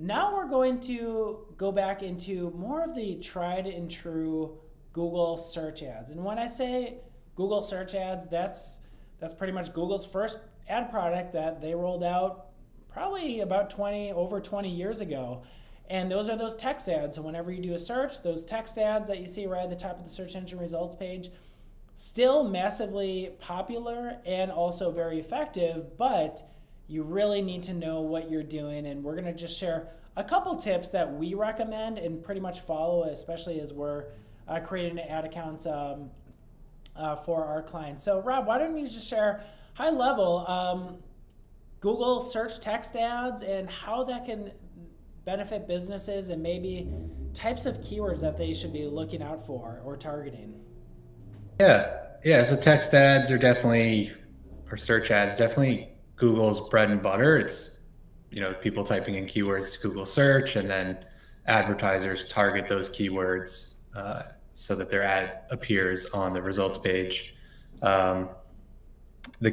Now we're going to go back into more of the tried and true Google search ads. And when I say Google search ads, that's pretty much Google's first ad product that they rolled out probably about over 20 years ago. And those are those text ads. So whenever you do a search, those text ads that you see right at the top of the search engine results page, still massively popular and also very effective, but you really need to know what you're doing. And we're going to just share a couple tips that we recommend and pretty much follow, especially as we're creating ad accounts for our clients. So Rob, why don't you just share high level Google search text ads and how that can benefit businesses and maybe types of keywords that they should be looking out for or targeting? Yeah. So text ads are definitely, or search ads, definitely Google's bread and butter. It's, people typing in keywords to Google search, and then advertisers target those keywords so that their ad appears on the results page. The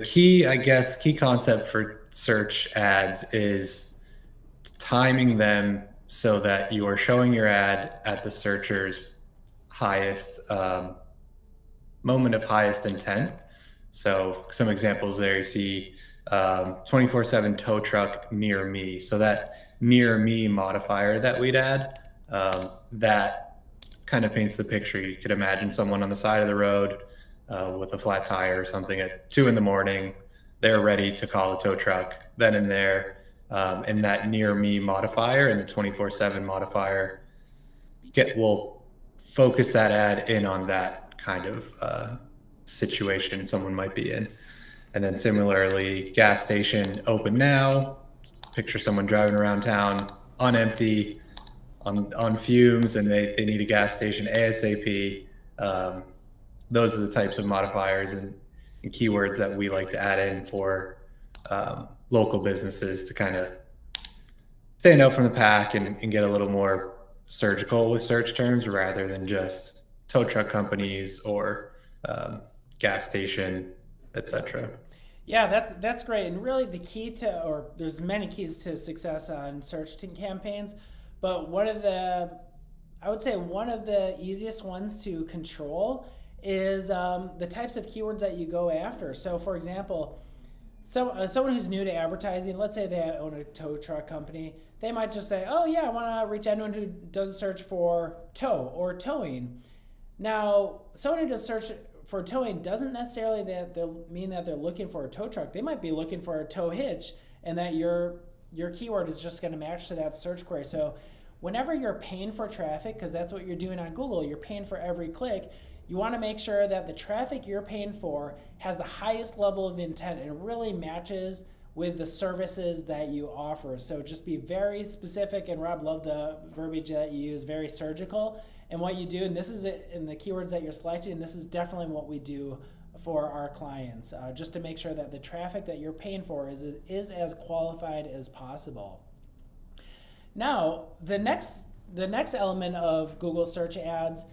key concept for search ads is timing them so that you are showing your ad at the searcher's highest moment of highest intent. So some examples there, you see 24/7 tow truck near me. So that near me modifier that we'd add, that kind of paints the picture. You could imagine someone on the side of the road with a flat tire or something at 2 a.m. They're ready to call a tow truck then and there. And that near me modifier and the 24/7 modifier will focus that ad in on that kind of situation someone might be in. And then similarly, gas station open now. Picture someone driving around town on empty, on fumes, and they need a gas station ASAP. Those are the types of modifiers and keywords that we like to add in for local businesses to kind of stand out from the pack and get a little more surgical with search terms rather than just tow truck companies or gas station, etc. Yeah, that's great. And really the key to, or there's many keys to success on search campaigns, but I would say one of the easiest ones to control is the types of keywords that you go after. So for example, someone who's new to advertising, let's say they own a tow truck company, they might just say, oh yeah, I want to reach anyone who does a search for tow or towing. Now, someone who does search for towing doesn't necessarily mean that they're looking for a tow truck. They might be looking for a tow hitch, and that your keyword is just going to match to that search query. So whenever you're paying for traffic, because that's what you're doing on Google, you're paying for every click, you want to make sure that the traffic you're paying for has the highest level of intent and really matches with the services that you offer. So just be very specific, and Rob, love the verbiage that you use, very surgical. And what you do, and this is it in the keywords that you're selecting, this is definitely what we do for our clients, just to make sure that the traffic that you're paying for is as qualified as possible. Now, the next element of Google search ads,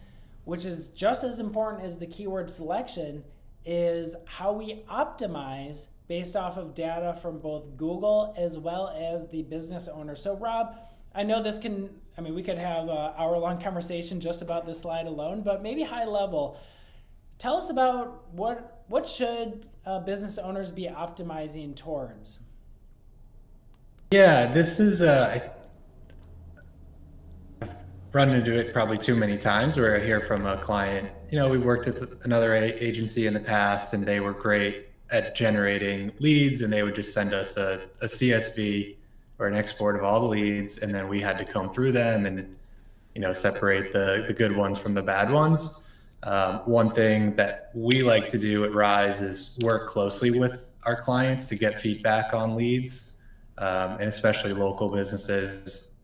which is just as important as the keyword selection, is how we optimize based off of data from both Google as well as the business owner. So Rob, I know we could have an hour-long conversation just about this slide alone, but maybe high level, tell us about what should business owners be optimizing towards? Yeah, this is I've run into it probably too many times where I hear from a client, we worked with another agency in the past and they were great at generating leads, and they would just send us a CSV or an export of all the leads, and then we had to comb through them and separate the good ones from the bad ones. One thing that we like to do at Rise is work closely with our clients to get feedback on leads, and especially local businesses.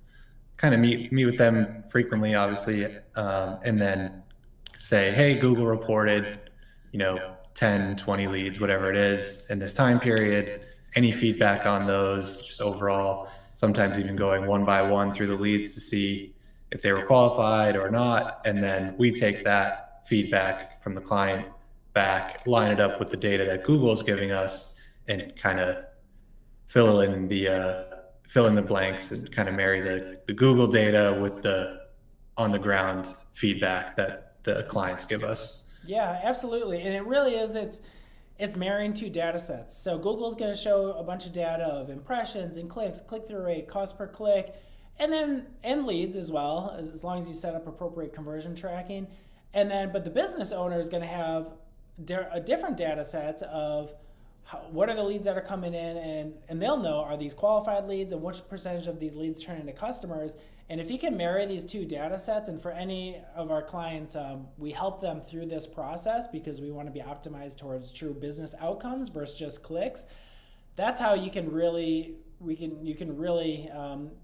Kind of meet with them frequently, obviously, and then say, hey, Google reported 10, 20 leads, whatever it is, in this time period. Any feedback on those, just overall, sometimes even going one by one through the leads to see if they were qualified or not. And then we take that feedback from the client back, line it up with the data that Google's giving us, and kind of fill in the fill in the blanks and kind of marry the Google data with the on the ground feedback that the clients give us. Yeah, absolutely. And it really is, it's marrying two data sets. So Google's going to show a bunch of data of impressions and clicks, click-through rate, cost per click, and leads as well, as long as you set up appropriate conversion tracking. And then, but the business owner is going to have a different data sets of what are the leads that are coming in, and they'll know, are these qualified leads and which percentage of these leads turn into customers. And if you can marry these two data sets, and for any of our clients, we help them through this process because we want to be optimized towards true business outcomes versus just clicks. That's how you can really, you can really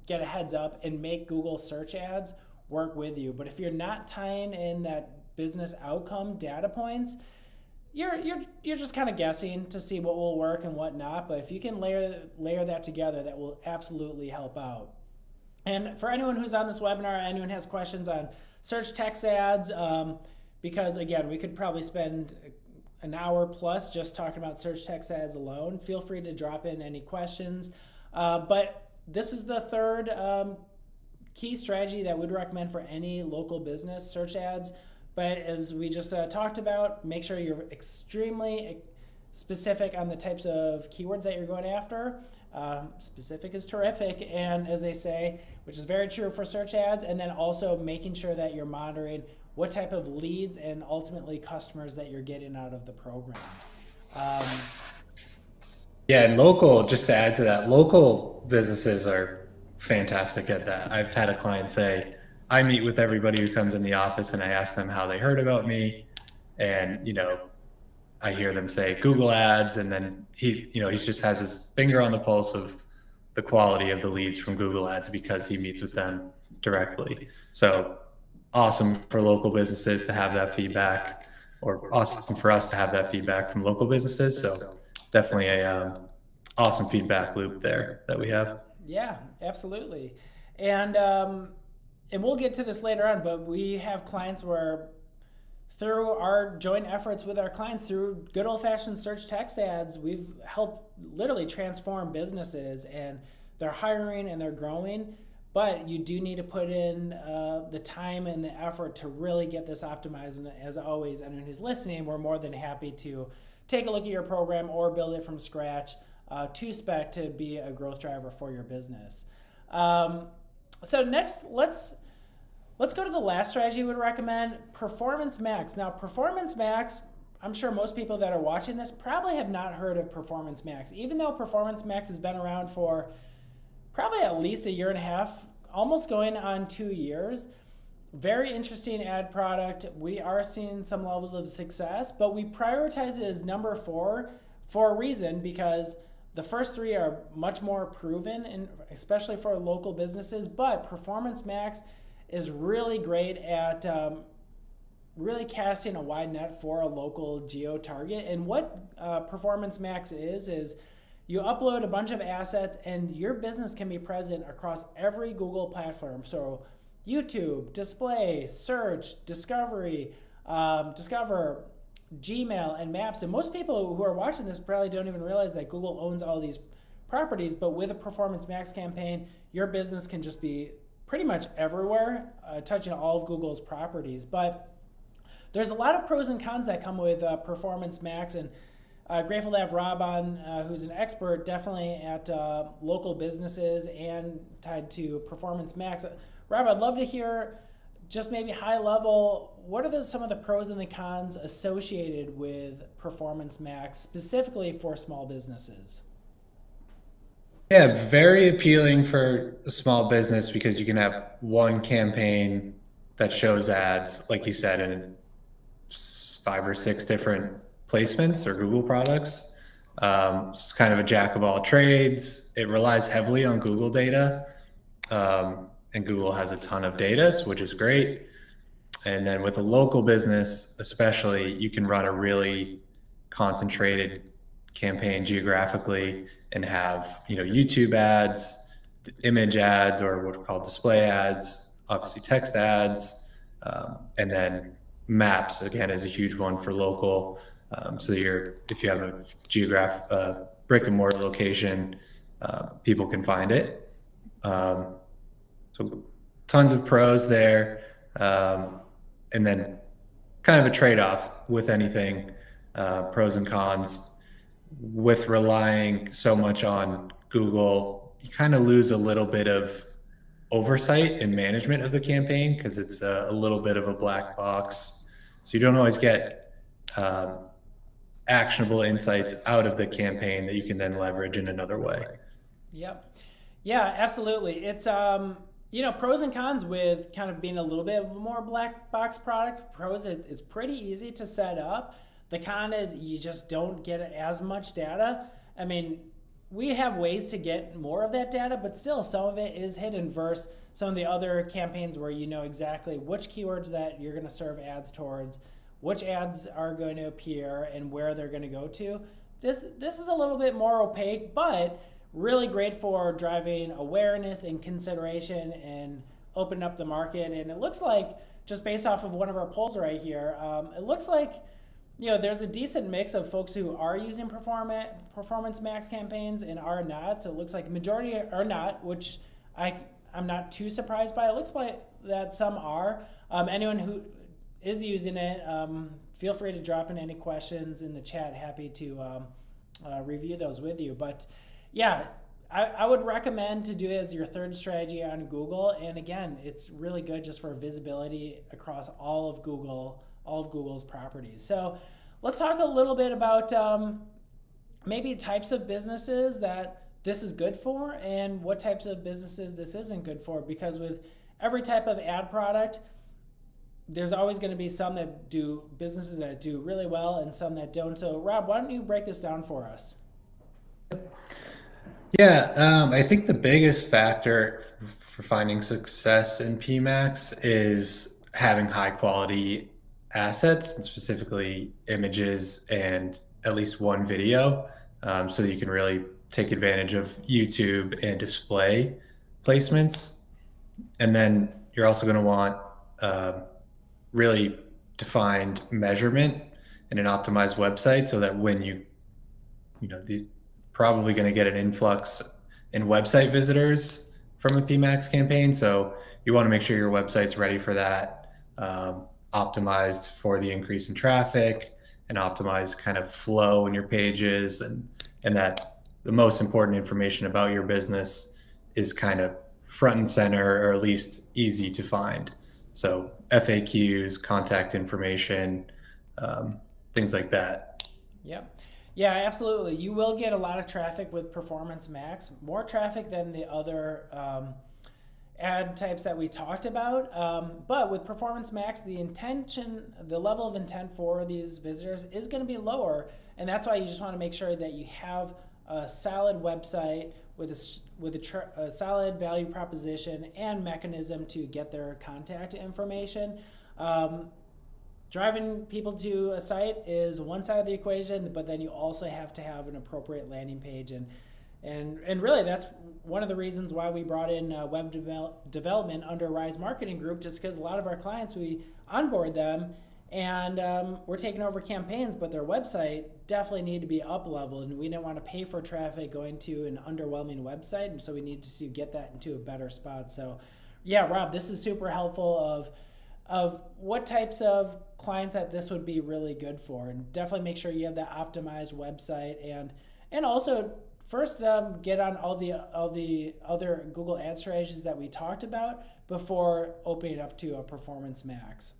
get a heads up and make Google search ads work with you. But if you're not tying in that business outcome data points, you're just kind of guessing to see what will work and what not. But if you can layer that together, that will absolutely help out. And for anyone who's on this webinar, anyone has questions on search text ads, because again, we could probably spend an hour plus just talking about search text ads alone. Feel free to drop in any questions. But this is the third key strategy that we'd recommend for any local business, search ads. But as we just talked about, make sure you're extremely specific on the types of keywords that you're going after. Specific is terrific, and as they say, which is very true for search ads, and then also making sure that you're monitoring what type of leads and ultimately customers that you're getting out of the program. Yeah, and local, just to add to that, local businesses are fantastic at that. I've had a client say, I meet with everybody who comes in the office and I ask them how they heard about me. And, I hear them say Google ads, and then he just has his finger on the pulse of the quality of the leads from Google ads because he meets with them directly. So awesome for local businesses to have that feedback, or awesome for us to have that feedback from local businesses. So definitely a awesome feedback loop there that we have. Yeah, absolutely. And we'll get to this later on, but we have clients where through our joint efforts with our clients, through good old-fashioned search text ads, we've helped literally transform businesses, and they're hiring and they're growing. But you do need to put in the time and the effort to really get this optimized. And as always, anyone who's listening, we're more than happy to take a look at your program or build it from scratch to spec to be a growth driver for your business. So next, let's go to the last strategy we would recommend, Performance Max. Now, Performance Max, I'm sure most people that are watching this probably have not heard of Performance Max, even though Performance Max has been around for probably at least 1.5 years, almost going on 2 years. Very interesting ad product. We are seeing some levels of success, but we prioritize it as number 4 for a reason, because the first 3 are much more proven, and especially for local businesses. But Performance Max is really great at really casting a wide net for a local geo target. And what Performance Max is you upload a bunch of assets, and your business can be present across every Google platform. So YouTube, display, search, discovery, Discover, Gmail, and Maps. And most people who are watching this probably don't even realize that Google owns all these properties, but with a Performance Max campaign, your business can just be pretty much everywhere, touching all of Google's properties. But there's a lot of pros and cons that come with Performance Max, and grateful to have Rob on, who's an expert definitely at local businesses and tied to Performance Max. Rob, I'd love to hear just maybe high level, what are some of the pros and the cons associated with Performance Max, specifically for small businesses? Yeah, very appealing for a small business because you can have one campaign that shows ads, like you said, in 5 or 6 different placements or Google products. It's kind of a jack of all trades. It relies heavily on Google data, and Google has a ton of data, which is great. And then with a local business, especially, you can run a really concentrated campaign geographically and have, YouTube ads, image ads, or what are called display ads, obviously text ads, and then maps, again, is a huge one for local. So if you have a brick and mortar location, people can find it. So tons of pros there. And then kind of a trade-off with anything, pros and cons. With relying so much on Google, you kind of lose a little bit of oversight and management of the campaign because it's a little bit of a black box. So you don't always get actionable insights out of the campaign that you can then leverage in another way. Yep. Yeah, absolutely. It's pros and cons with kind of being a little bit of a more black box product. Pros, it's pretty easy to set up. The con is you just don't get as much data. I mean, we have ways to get more of that data, but still some of it is hidden versus some of the other campaigns where you know exactly which keywords that you're going to serve ads towards, which ads are going to appear, and where they're going to go to. This is a little bit more opaque, but really great for driving awareness and consideration and open up the market. And it looks like, just based off of one of our polls right here, it looks like there's a decent mix of folks who are using Performance Max campaigns and are not. So it looks like the majority are not, which I'm not too surprised by. It looks like that some are. Anyone who is using it, feel free to drop in any questions in the chat. Happy to review those with you. But yeah, I would recommend to do it as your third strategy on Google. And again, it's really good just for visibility across all of Google's properties. So let's talk a little bit about maybe types of businesses that this is good for and what types of businesses this isn't good for, because with every type of ad product, there's always going to be some businesses that do really well and some that don't. So Rob, why don't you break this down for us? Yeah, I think the biggest factor for finding success in PMax is having high quality assets, and specifically images and at least one video, so that you can really take advantage of YouTube and display placements. And then you're also going to want really defined measurement and an optimized website, so that when these probably going to get an influx in website visitors from a PMax campaign. So you want to make sure your website's ready for that, optimized for the increase in traffic, and optimized kind of flow in your pages, and that the most important information about your business is kind of front and center, or at least easy to find. So FAQs, contact information, things like that. Yep. Yeah, absolutely. You will get a lot of traffic with Performance Max, more traffic than the other ad types that we talked about. But with Performance Max, the level of intent for these visitors is going to be lower. And that's why you just want to make sure that you have a solid website with a solid value proposition and mechanism to get their contact information. Driving people to a site is one side of the equation, but then you also have to have an appropriate landing page. And really, that's one of the reasons why we brought in web development under Rise Marketing Group, just because a lot of our clients, we onboard them and we're taking over campaigns, but their website definitely need to be up leveled, and we didn't want to pay for traffic going to an underwhelming website, and so we need to get that into a better spot. So yeah, Rob, this is super helpful of what types of clients that this would be really good for, and definitely make sure you have that optimized website, and also first get on all the other Google ad strategies that we talked about before opening up to a Performance Max.